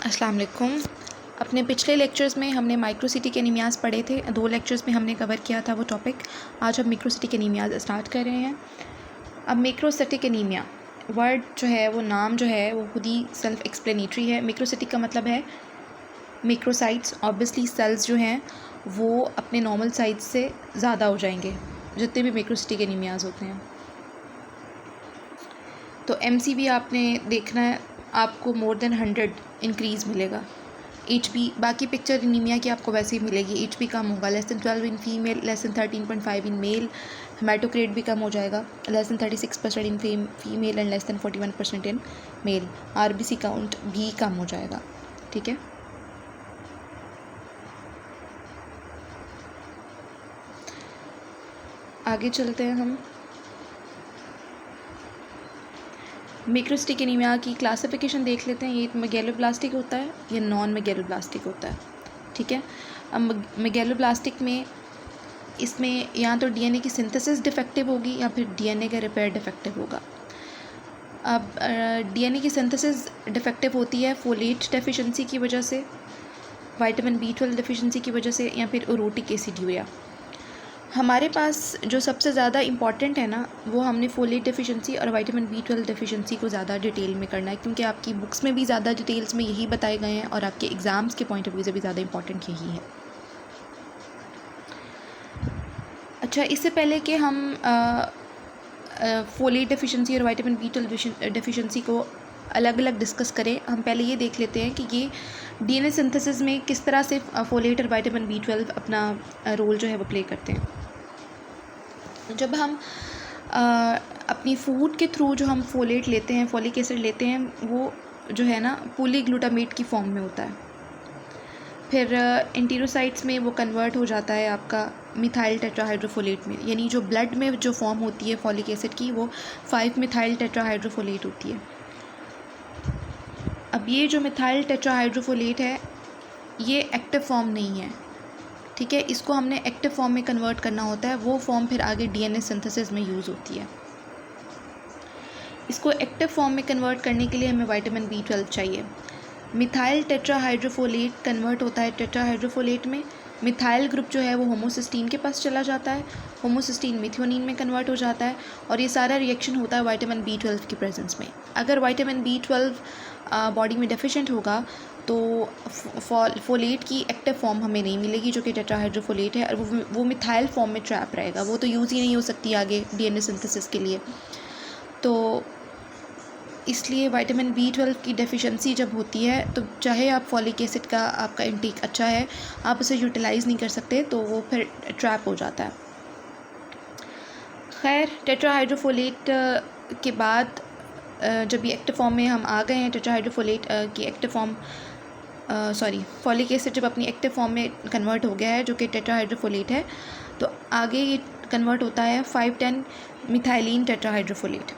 अस्सलाम वालेकुम। अपने पिछले लेक्चर्स में हमने माइक्रोसिटिक एनीमियाज पढ़े थे। 2 लेक्चर्स में हमने कवर किया था वो टॉपिक। आज हम मैक्रोसिटिक एनीमियाज स्टार्ट कर रहे हैं। अब मैक्रोसिटिक एनीमिया वर्ड जो है, वो नाम जो है वो खुद ही सेल्फ एक्सप्लेनेटरी है। मैक्रोसिटिक का मतलब है मैक्रोसाइट्स। ऑब्वियसली सेल्स जो हैं वो अपने नॉर्मल साइज से ज़्यादा हो जाएंगे जितने भी मैक्रोसिटिक एनीमियाज होते हैं। तो MCV आपने देखना है, आपको मोर देन 100 इंक्रीज़ मिलेगा। HP बाकी पिक्चर एनीमिया की आपको वैसे ही मिलेगी। HP कम होगा, less than 12 in female, less than 13.5 in male. Haematocrit भी कम हो जाएगा, less than 36% in female and less than 41% in male. RBC count भी कम हो जाएगा। ठीक है, आगे चलते हैं हम। मैक्रोसिटिक एनीमिया की क्लासिफिकेशन देख लेते हैं। ये मेगैलोब्लास्टिक होता है या नॉन मेगैलोब्लास्टिक होता है। ठीक है, अब मेगैलोब्लास्टिक में इसमें या तो DNA की सिंथेसिस डिफेक्टिव होगी या फिर DNA का रिपेयर डिफेक्टिव होगा। अब DNA की सिंथेसिस डिफेक्टिव होती है फोलेट डेफिशिएंसी की वजह से, विटामिन B12 डेफिशिएंसी की वजह से, या फिर ओरोटिक एसिड्यूरिया। हमारे पास जो सबसे ज़्यादा इम्पॉर्टेंट है ना, वो हमने फोलेट डेफिशिएंसी और विटामिन B12 डेफिशिएंसी को ज़्यादा डिटेल में करना है, क्योंकि आपकी बुक्स में भी ज़्यादा डिटेल्स में यही बताए गए हैं और आपके एग्ज़ाम्स के पॉइंट ऑफ व्यू से भी ज़्यादा इम्पॉर्टेंट यही है। अच्छा, इससे पहले कि हम फोलेट डेफिशिएंसी और विटामिन B12 डेफिशिएंसी को अलग अलग डिस्कस करें, हम पहले ये देख लेते हैं कि ये DNA सिंथेसिस में किस तरह से फोलेट और विटामिन B12 अपना रोल जो है वो प्ले करते हैं। जब हम अपनी फूड के थ्रू जो हम फोलेट लेते हैं, फॉलिक एसिड लेते हैं, वो जो है ना पॉलीग्लूटामेट की फॉर्म में होता है। फिर एंटीरोसाइट्स में वो कन्वर्ट हो जाता है आपका मिथाइल टेट्राहाइड्रोफोलेट में, यानी जो ब्लड में जो फॉर्म होती है फॉलिक एसिड की, वो 5 मिथाइल टेट्राहाइड्रोफोलेट होती है। अब ये जो मिथाइल टेट्राहाइड्रोफोलेट है, ये एक्टिव फॉर्म नहीं है। ठीक है, इसको हमने एक्टिव फॉर्म में कन्वर्ट करना होता है। वो फॉर्म फिर आगे DNA सिंथेसिस में यूज़ होती है। इसको एक्टिव फॉर्म में कन्वर्ट करने के लिए हमें विटामिन B12 चाहिए। मिथाइल टेट्राहाइड्रोफोलेट कन्वर्ट होता है टेट्राहाइड्रोफोलेट में। मिथाइल ग्रुप जो है वो होमोसिस्टीन के पास चला जाता है, होमोसिस्टीन मिथियोनिन में कन्वर्ट हो जाता है, और ये सारा रिएक्शन होता है विटामिन B12 की प्रेजेंस में। अगर विटामिन B12 बॉडी में डेफिशिएंट होगा तो फोलेट की एक्टिव फॉर्म हमें नहीं मिलेगी, जो कि टेट्राहाइड्रोफोलेट है, और वो मिथाइल फॉर्म में ट्रैप रहेगा। वो तो यूज़ ही नहीं हो सकती आगे DNA सिंथेसिस के लिए। तो इसलिए विटामिन B12 की डेफिशिएंसी जब होती है, तो चाहे आप फॉलिक एसिड का आपका इंटेक अच्छा है, आप उसे यूटिलाइज़ नहीं कर सकते, तो वो फिर ट्रैप हो जाता है। खैर, टेट्राहाइड्रोफोलेट के बाद जब ये एक्टिव फॉर्म में हम आ गए हैं, टेट्राहाइड्रोफोलेट की एक्टिव फॉर्म फॉलिक एसिड जब अपनी एक्टिव फॉर्म में कन्वर्ट हो गया है, जो कि टेट्राहाइड्रोफोलेट है, तो आगे ये कन्वर्ट होता है 5,10 मिथाइलिन टेट्राहाइड्रोफोलेट।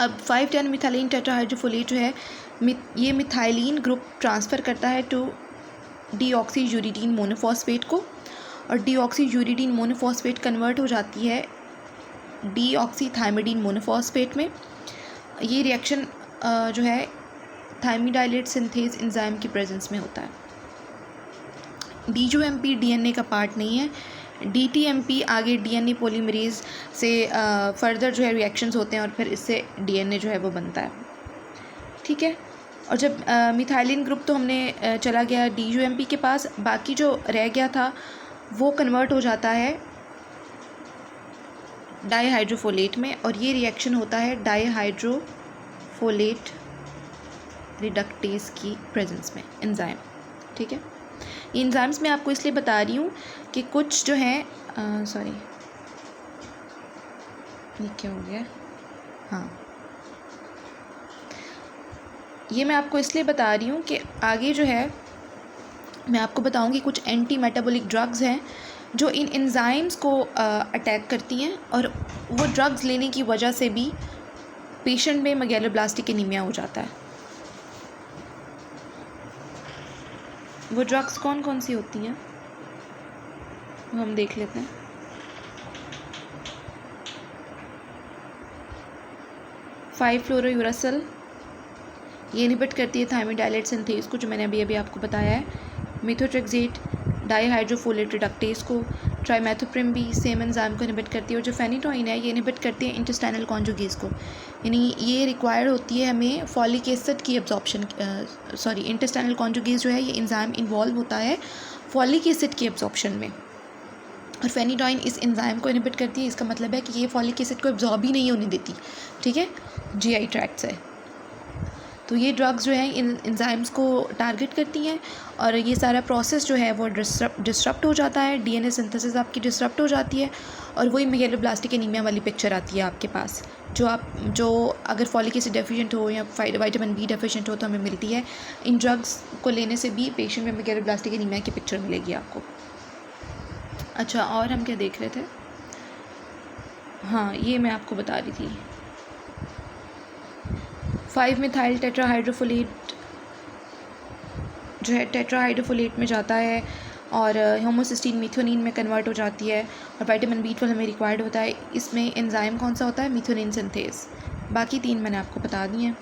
अब 5,10 मिथाइलिन टेट्राहाइड्रोफोलेट जो है, ये मिथाइलिन ग्रुप ट्रांसफ़र करता है टू डीऑक्सीयूरिडीन मोनोफॉस्फेट को, और डीऑक्सीयूरिडीन मोनोफॉस्फेट कन्वर्ट हो जाती है डीऑक्सीथाइमिडीन मोनोफॉस्फेट में। ये रिएक्शन जो है थाइमिडाइलेट सिंथेज एंजाइम की प्रेजेंस में होता है। DGMP DNA का पार्ट नहीं है। DTMP आगे DNA पॉलीमरेज से फर्दर जो है रिएक्शंस होते हैं, और फिर इससे DNA जो है वो बनता है। ठीक है, और जब मिथाइलिन ग्रुप तो हमने चला गया DGMP के पास, बाकी जो रह गया था वो कन्वर्ट हो जाता है डाईहाइड्रोफोलेट में, और ये रिएक्शन होता है डाईहाइड्रोफोलेट रिडक्टेज की प्रेजेंस में एंजाइम। ठीक है, ये एंजाइम्स मैं आपको इसलिए बता रही हूँ कि कुछ जो हैं ये क्या हो गया, हाँ, ये मैं आपको इसलिए बता रही हूँ कि आगे जो है मैं आपको बताऊँगी कुछ एंटी मेटाबॉलिक ड्रग्स हैं जो इन एंजाइम्स को अटैक करती हैं, और वो ड्रग्स लेने की वजह से भी पेशेंट में मेगैलोब्लास्टिक एनीमिया हो जाता है। वो ड्रग्स कौन कौन सी होती हैं वो हम देख लेते हैं। 5-फ्लोरोयूरासिल, ये इनहिबिट करती है थायमिडाइलेट सिंथेज को, जो मैंने अभी अभी आपको बताया है। मेथोट्रेक्सेट डाईहाइड्रोफोलेट रिडक्टेज को, ट्राइमेथोप्रिम भी सेम एंजाइम को इनहिबिट करती है। और जो फेनिटोइन है ये इनहिबिट करती है इंटेस्टाइनल कॉन्जुगेज को, यानी ये रिक्वायर्ड होती है हमें फॉलिक एसिड की एब्जॉर्प्शन, इंटेस्टाइनल कॉन्जुगेज जो है ये एंजाइम इन्वॉल्व होता है फॉलिक एसिड की एब्जॉर्प्शन में, और फेनिटोइन इस एंजाइम को इनहिबिट करती है। इसका मतलब है कि ये फॉलिक एसिड को एब्जॉर्ब ही नहीं होने देती, ठीक है, जीआई ट्रैक्ट से। तो ये ड्रग्स जो हैं इन एंजाइम्स को टारगेट करती हैं, और ये सारा प्रोसेस जो है वो डिस्टर्प्ट हो जाता है, डीएनए सिंथेसिस आपकी डिस्टर्प्ट हो जाती है, और वही मेगालोब्लास्टिक एनीमिया वाली पिक्चर आती है आपके पास, जो अगर फॉलिक एसिड डेफिशिएंट हो या विटामिन बी डेफिशिएंट हो तो हमें मिलती है। इन ड्रग्स को लेने से भी पेशेंट में मेगालोब्लास्टिक एनीमिया की पिक्चर मिलेगी आपको। अच्छा, और हम क्या देख रहे थे? हाँ, ये मैं आपको बता रही थी, 5-मिथाइल टेट्राहाइड्रोफोलेट जो है टेट्राहाइड्रोफोलेट में जाता है, और होमोसिस्टीन मिथोनिन में कन्वर्ट हो जाती है, और विटामिन B12 हमें रिक्वायर्ड होता है। इसमें एंजाइम कौन सा होता है? मिथोनिन सिंथेज। बाकी 3 मैंने आपको बता दी हैं।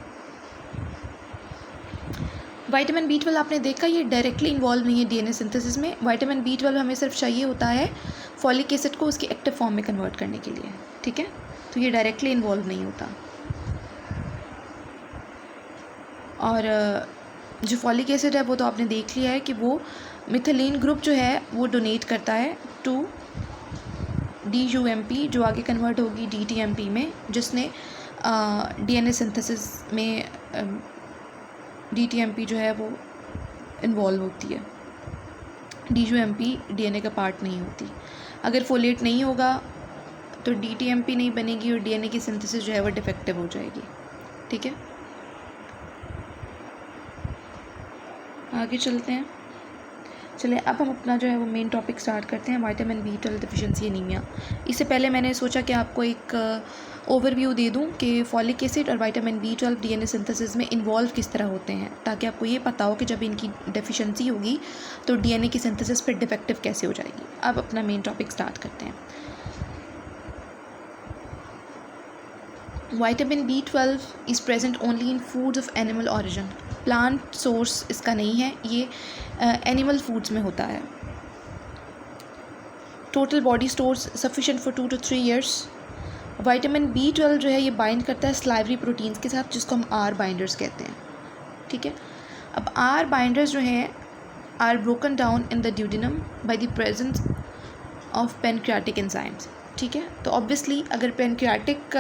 विटामिन B12 आपने देखा ये डायरेक्टली इन्वॉल्व नहीं है डीएनए सिंथेसिस में। विटामिन B12 हमें सिर्फ चाहिए होता है फॉलिक एसिड को उसकी एक्टिव फॉर्म में कन्वर्ट करने के लिए, ठीक है, तो ये डायरेक्टली इन्वॉल्व नहीं होता। और जो फॉलिक एसिड है वो तो आपने देख लिया है कि वो मिथिलीन ग्रुप जो है वो डोनेट करता है टू DUMP, जो आगे कन्वर्ट होगी DTMP में, जिसने डीएनए सिंथेसिस में DTMP जो है वो इन्वॉल्व होती है। DUMP डीएनए का पार्ट नहीं होती। अगर फोलेट नहीं होगा तो DTMP नहीं बनेगी और डीएनए की सिंथेसिस जो है वो डिफेक्टिव हो जाएगी, ठीक है। आगे चलते हैं। चलिए अब हम अपना जो है वो मेन टॉपिक स्टार्ट करते हैं, विटामिन B12 डेफिशिएंसी एनीमिया। इससे पहले मैंने सोचा कि आपको एक ओवरव्यू दे दूं कि फॉलिक एसिड और विटामिन B12 डीएनए सिंथेसिस में इन्वॉल्व किस तरह होते हैं, ताकि आपको ये पता हो कि जब इनकी डेफिशिएंसी होगी तो डीएनए की सिंथेसिस फिर डिफेक्टिव कैसे हो जाएगी। अब अपना मेन टॉपिक स्टार्ट करते हैं। Vitamin B12 is present only in foods of animal origin. Plant source इसका नहीं है, ये एनिमल फूड्स में होता है। Total body stores sufficient for 2 to 3 years। Vitamin B12 जो है ये बाइंड करता है स्लाइवरी प्रोटीन्स के साथ, जिसको हम R बाइंडर्स कहते हैं, ठीक है। अब R बाइंडर्स जो हैं are broken down in the duodenum by the presence of pancreatic enzymes, ठीक है। तो ऑब्वियसली अगर पैनक्रियाटिक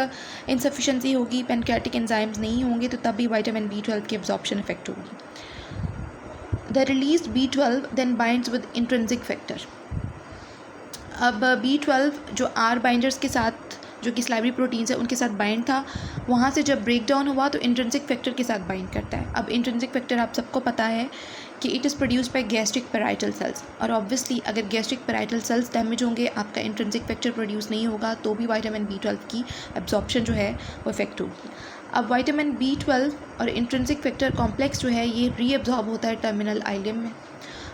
इनसफिशेंसी होगी, पैनक्रियाटिक एंजाइम्स नहीं होंगे, तो तब भी विटामिन B12 की एब्जॉर्प्शन इफेक्ट होगी। The release B12 then binds with intrinsic factor. अब B12 जो R बाइंडर्स के साथ, जो कि स्लाइवरी प्रोटीन्स है उनके साथ बाइंड था, वहाँ से जब ब्रेक डाउन हुआ तो इंट्रिंसिक फैक्टर के साथ बाइंड करता है। अब इंट्रिंसिक फैक्टर आप सबको पता है कि it is produced by gastric parietal sales, और ऑब्वियसली अगर गैस्ट्रिक पैराइटल सेल्स डैमेज होंगे, आपका इंट्रिंसिक फैक्टर प्रोड्यूस नहीं होगा, तो भी विटामिन B12 की एब्जॉर्प्शन जो है वो इफेक्ट होगी। अब विटामिन B12 और इंट्रिंसिक फैक्टर कॉम्प्लेक्स जो है ये रीअब्जॉर्ब होता है टर्मिनल आइलियम में।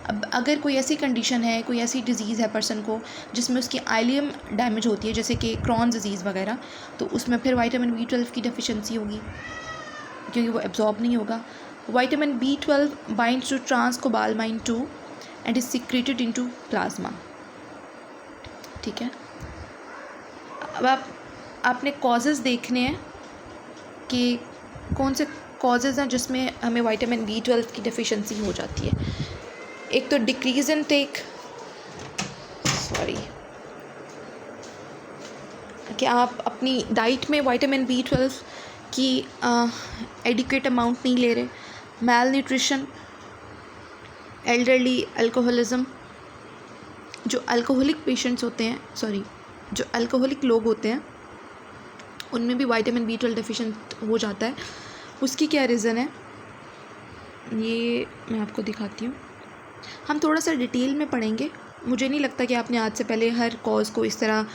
अब अगर कोई ऐसी कंडीशन है, कोई ऐसी डिज़ीज़ है पर्सन को जिसमें उसकी आइलियम डैमेज होती है, जैसे कि क्रॉन डिजीज़ वगैरह, तो उसमें फिर विटामिन B12 की डेफिशिएंसी होगी, क्योंकि वो एब्जॉर्ब नहीं होगा। Vitamin B12 binds to transcobalamin 2 and is secreted into plasma, ठीक है। अब आपने कॉजेज़ देखने हैं कि कौन से कॉजेज़ हैं जिसमें हमें विटामिन B12 की डेफिशिएंसी हो जाती है। एक तो डिक्रीज इन टेक, कि आप अपनी डाइट में विटामिन B12 की एडिक्वेट अमाउंट नहीं ले रहे, मैल न्यूट्रिशन, एल्डरली अल्कोहलिज्म, जो अल्कोहलिक पेशेंट्स होते हैं, जो अल्कोहलिक लोग होते हैं उनमें भी विटामिन B12 डेफिशिएंट हो जाता है। उसकी क्या रीज़न है ये मैं आपको दिखाती हूँ। हम थोड़ा सा डिटेल में पढ़ेंगे। मुझे नहीं लगता कि आपने आज से पहले हर कॉज को इस तरह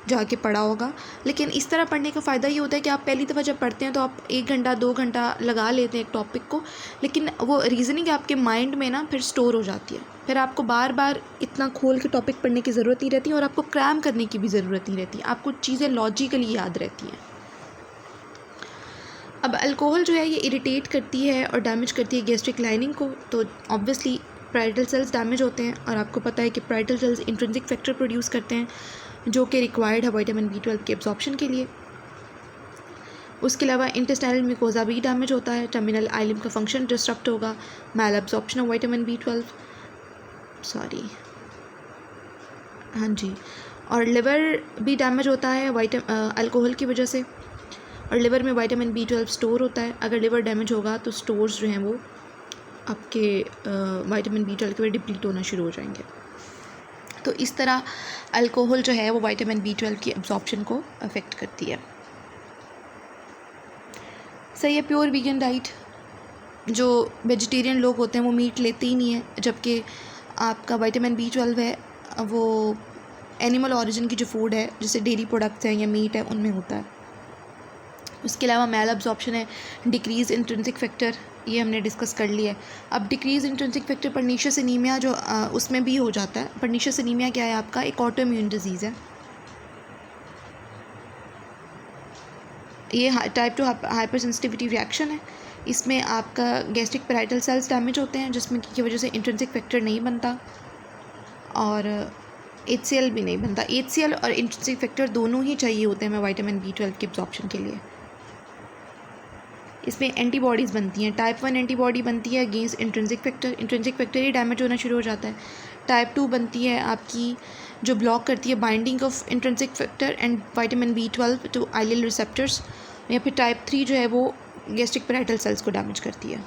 जाके पढ़ा होगा, लेकिन इस तरह पढ़ने का फ़ायदा ये होता है कि आप पहली दफ़ा जब पढ़ते हैं तो आप 1 घंटा 2 घंटा लगा लेते हैं एक टॉपिक को, लेकिन वो रीज़निंग आपके माइंड में ना फिर स्टोर हो जाती है। फिर आपको बार बार इतना खोल के टॉपिक पढ़ने की ज़रूरत नहीं रहती और आपको क्रैम करने की भी ज़रूरत नहीं रहती, आपको चीज़ें लॉजिकली याद रहती हैं। अब अल्कोहल जो है ये इरिटेट करती है और डैमेज करती है गैस्ट्रिक लाइनिंग को, तो ऑब्वियसली पैराइटल सेल्स डैमेज होते हैं, और आपको पता है कि parietal cells intrinsic factor produce करते हैं जो कि रिक्वायर्ड है विटामिन B12 के एब्जॉर्प्शन के लिए। उसके अलावा इंटेस्टाइनल म्यूकोजा भी डैमेज होता है, टर्मिनल आइलम का फंक्शन डिस्टर्ब होगा, मैल एब्जॉर्प्शन ऑफ विटामिन B12, हाँ जी, और लिवर भी डैमेज होता है अल्कोहल की वजह से, और लिवर में विटामिन B12 स्टोर होता है। अगर लिवर डैमेज होगा तो स्टोर्स जो हैं वो आपके विटामिन B12 के वजह डिप्लीट होना शुरू हो जाएंगे। तो इस तरह अल्कोहल जो है वो विटामिन B12 की एब्जॉर्प्शन को अफेक्ट करती है। सही है, प्योर वीगन डाइट, जो वेजिटेरियन लोग होते हैं वो मीट लेते ही नहीं है, जबकि आपका विटामिन B12 है वो एनिमल ओरिजिन की जो फूड है, जैसे डेयरी प्रोडक्ट्स हैं या मीट है, उनमें होता है। उसके अलावा मैल एब्जॉर्प्शन है, डिक्रीज़ इंट्रिंसिक फैक्टर, ये हमने डिस्कस कर लिया है। अब decrease intrinsic factor pernicious anaemia जो उसमें भी हो जाता है। पर्नीशियस एनीमिया क्या है आपका? एक ऑटो इम्यून डिजीज़ है। ये टाइप 2 हाइपर सेंसिटिविटी रिएक्शन है। इसमें आपका गैस्ट्रिक पैराइटल सेल्स डैमेज होते हैं, जिसमें की वजह से इंट्रिंसिक फैक्टर नहीं बनता और HCl भी नहीं बनता। HCl और इंट्रिंसिक फैक्टर दोनों ही चाहिए होते हैं हमें विटामिन B12 के एब्जॉर्प्शन के लिए। इसमें एंटीबॉडीज़ बनती हैं। टाइप 1 एंटीबॉडी बनती है अगेंस्ट इंट्रिंसिक फैक्टर ही डैमेज होना शुरू हो जाता है। टाइप 2 बनती है आपकी जो ब्लॉक करती है binding of intrinsic factor and vitamin B12 to ileal receptors, या फिर टाइप 3 जो है वो गैस्ट्रिक पैराइटल सेल्स को डैमेज करती है।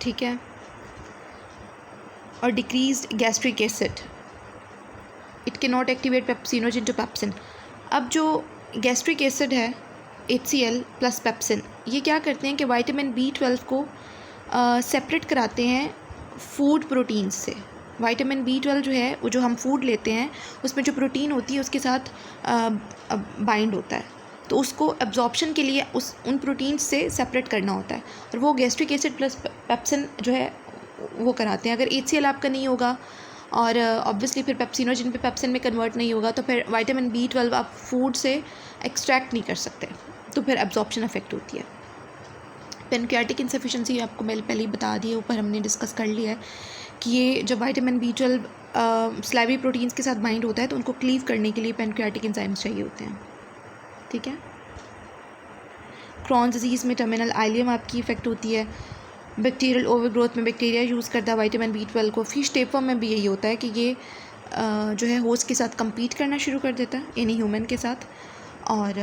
ठीक है, और decreased gastric acid, it can not activate pepsinogen to pepsin. अब जो गैस्ट्रिक एसिड है HCl प्लस पेप्सिन, ये क्या करते हैं कि विटामिन B12 को सेपरेट कराते हैं फूड प्रोटीन्स से। विटामिन B12 जो है वो जो हम फूड लेते हैं उसमें जो प्रोटीन होती है उसके साथ बाइंड होता है, तो उसको एब्जॉर्प्शन के लिए उन प्रोटीन्स से सेपरेट करना होता है, और वो गैस्ट्रिक एसिड प्लस पेप्सिन जो है वो कराते हैं। अगर HCl आपका नहीं होगा और ऑब्वियसली फिर पेप्सिनोजन पे पेप्सिन में कन्वर्ट नहीं होगा, तो फिर विटामिन B12 आप फूड से एक्सट्रैक्ट नहीं कर सकते, तो फिर एब्जॉर्प्शन अफेक्ट होती है। पेनक्रियाटिक इंसफिशिएंसी आपको मैंने पहले ही बता दी है, ऊपर हमने डिस्कस कर लिया है कि ये जब विटामिन B12 स्लाइवरी प्रोटीन्स के साथ बाइंड होता है तो उनको क्लीव करने के लिए पेनक्रियाटिक एंजाइम्स चाहिए होते हैं। ठीक है, क्रॉन्स डिजीज़ में टर्मिनल आइलियम आपकी इफेक्ट होती है। बैक्टीरियल ओवरग्रोथ में बैक्टीरिया यूज़ करता है विटामिन B12 को। फिश टेपवर्म में भी यही होता है कि ये जो है होस्ट के साथ compete करना शुरू कर देता है, यानी ह्यूमन के साथ, और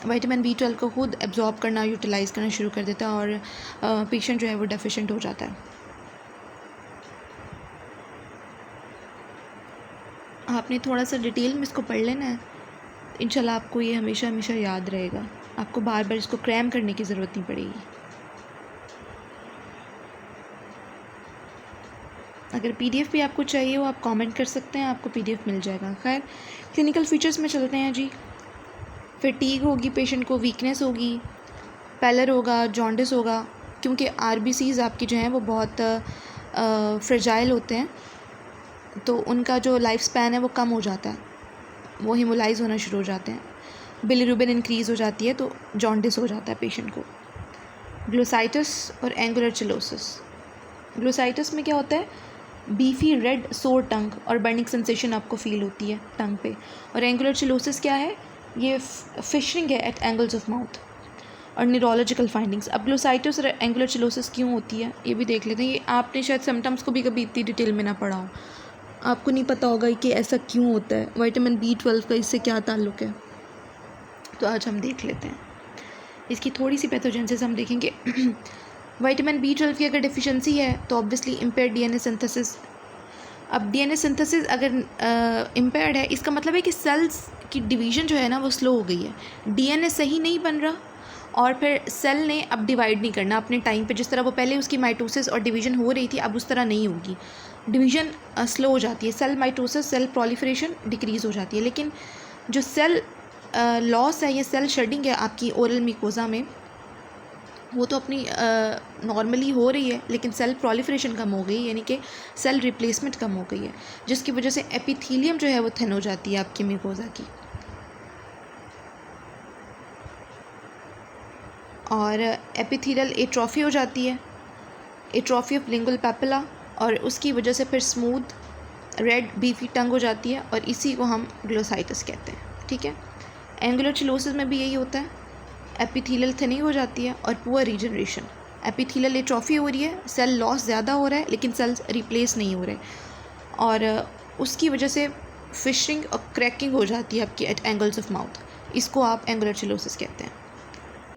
विटामिन B12 को खुद एब्जॉर्ब करना, यूटिलाइज़ करना शुरू कर देता है, और पेशेंट जो है वो डेफिशिएंट हो जाता है। आपने थोड़ा सा डिटेल में इसको पढ़ लेना है, इंशाल्लाह आपको ये हमेशा हमेशा याद रहेगा। आपको बार बार इसको क्रैम करने की ज़रूरत नहीं पड़ेगी। अगर PDF भी आपको चाहिए हो आप कमेंट कर सकते हैं, आपको PDF मिल जाएगा। खैर, क्लिनिकल फीचर्स में चलते हैं जी। फटीग होगी, पेशेंट को वीकनेस होगी, पैलर होगा, जॉन्डिस होगा, क्योंकि RBCs आपकी जो हैं वो बहुत फ्रेजाइल होते हैं, तो उनका जो लाइफ स्पैन है वो कम हो जाता है, वो हिमोलाइज होना शुरू हो जाते हैं, बिलिरुबिन इंक्रीज़ हो जाती है, तो जॉन्डिस हो जाता है पेशेंट को। ग्लोसाइटिस और एंगुलर चिलोसिस। ग्लोसाइटिस में क्या होता है? बीफी रेड सोर टंग और बर्निंग सेंसेशन आपको फील होती है टंग पे। और एंगुलर चिलोसिस क्या है? ये फिशरिंग है एट एंगल्स ऑफ माउथ। और न्यूरोलॉजिकल फाइंडिंग्स। अब ग्लोसाइटिस और एंगुलर चिलोसिस क्यों होती है ये भी देख लेते हैं। ये आपने शायद सिम्टम्स को भी कभी इतनी डिटेल में ना पढ़ा हो, आपको नहीं पता होगा कि ऐसा क्यों होता है, विटामिन B12 का इससे क्या ताल्लुक़ है, तो आज हम देख लेते हैं। इसकी थोड़ी सी पैथोजेनेसिस हम देखेंगे। विटामिन B12 की अगर डिफिशिएंसी है तो ऑब्वियसली इम्पेयर्ड DNA सिंथेसिस। अब DNA सिंथेसिस अगर इम्पेयर्ड है, इसका मतलब है कि सेल्स की डिवीज़न जो है ना वो स्लो हो गई है। DNA सही नहीं बन रहा, और फिर सेल ने अब डिवाइड नहीं करना अपने टाइम पे। जिस तरह वो पहले उसकी माइटोसिस और डिवीज़न हो रही थी, अब उस तरह नहीं होगी, डिवीज़न स्लो हो जाती है। Cell mitosis, cell proliferation decrease हो जाती है। लेकिन जो सेल लॉस है या सेल शेडिंग है आपकी ओरल म्यूकोजा में, वो तो अपनी नॉर्मली हो रही है, लेकिन सेल प्रोलिफरेशन कम हो गई, यानी कि सेल रिप्लेसमेंट कम हो गई है, जिसकी वजह से एपिथेलियम जो है वो थिन हो जाती है आपकी म्यूकोजा की। और एपिथेलियल एट्रोफी हो जाती है, एट्रोफी ऑफ लिंगुअल पैपिला, और उसकी वजह से फिर स्मूथ रेड बीफी टंग हो जाती है और इसी को हम ग्लोसाइटिस कहते हैं। ठीक है, एंगुलर चिलोसिस में भी यही होता है, एपिथेलियल थिनिंग हो जाती है और पुअर रीजनरेशन। एपिथेलियल एट्रोफी हो रही है, सेल लॉस ज़्यादा हो रहा है लेकिन सेल्स रिप्लेस नहीं हो रहे, और उसकी वजह से फिशिंग और क्रैकिंग हो जाती है आपकी एट एंगल्स ऑफ माउथ, इसको आप एंगुलर चिलोसिस कहते हैं।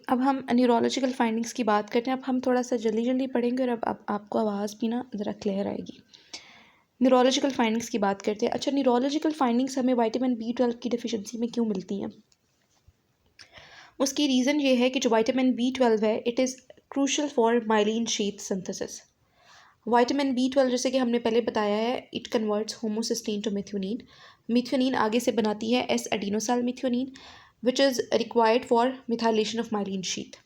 अब हम न्यूरोलॉजिकल फाइंडिंग्स की बात करते हैं। अब हम थोड़ा सा जल्दी जल्दी पढ़ेंगे और अब आपको आवाज़ भी ना ज़रा क्लियर आएगी। न्यूरोलॉजिकल फाइंडिंग्स की बात करते हैं। अच्छा, न्यूरोलॉजिकल फाइंडिंग्स हमें विटामिन B12 की डिफिशिएंसी में क्यों मिलती हैं? उसकी रीज़न ये है कि जो विटामिन B12 है, it is crucial for myelin sheath synthesis. Vitamin B12 जैसे कि हमने पहले बताया है, it converts homocysteine to methionine. Methionine आगे से बनाती है S adenosyl methionine, which is required for methylation of myelin sheath.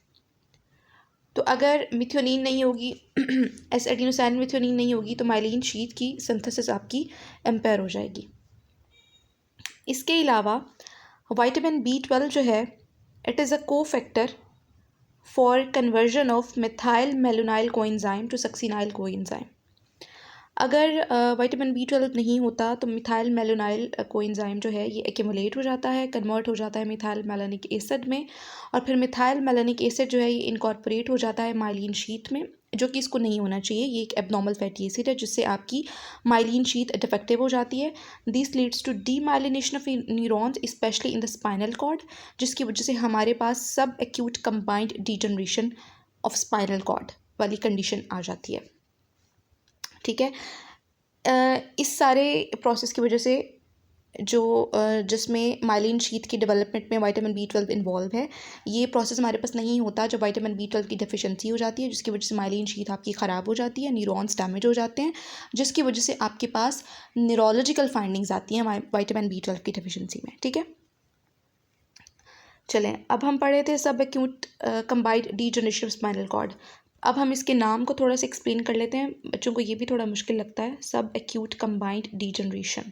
तो अगर मिथ्योनिन नहीं होगी एस एडिनोसाइल मिथ्योनिन नहीं होगी तो माइलिन शीथ की सिंथेसिस आपकी इम्पेयर हो जाएगी। इसके अलावा विटामिन B12 जो है, it is a cofactor for conversion of methylmalonyl coenzyme to succinyl coenzyme. अगर विटामिन B12 नहीं होता तो मिथाइल मेलोनाइल कोएंजाइम जो है ये एक्यूमुलेट हो जाता है, कन्वर्ट हो जाता है मिथाइल मेलानिक एसिड में, और फिर मिथाइल मेलानिक एसिड जो है ये इनकॉर्पोरेट हो जाता है माइलिन शीथ में, जो कि इसको नहीं होना चाहिए। ये एक एबनॉर्मल फैटी एसिड है जिससे आपकी माइलिन शीथ डिफेक्टिव हो जाती है। This leads to demyelination of neurons specially in the spinal cord, जिसकी वजह से हमारे पास subacute combined degeneration of spinal cord वाली कंडीशन आ जाती है। ठीक है, इस सारे प्रोसेस की वजह से जो जिसमें माइलिन शीथ की डेवलपमेंट में विटामिन B12 इन्वॉल्व है, ये प्रोसेस हमारे पास नहीं होता जब विटामिन B12 की डेफिशिएंसी हो जाती है, जिसकी वजह से माइलिन शीथ आपकी ख़राब हो जाती है, न्यूरॉन्स डैमेज हो जाते हैं, जिसकी वजह से आपके पास न्यूरोलॉजिकल फाइंडिंग्स आती हैं विटामिन B12 की डेफिशिएंसी में। ठीक है, चलें अब हम पढ़े थे subacute combined degeneration of spinal cord. अब हम इसके नाम को थोड़ा सा एक्सप्लेन कर लेते हैं, बच्चों को ये भी थोड़ा मुश्किल लगता है। सब एक्यूट कंबाइंड डीजनरेशन।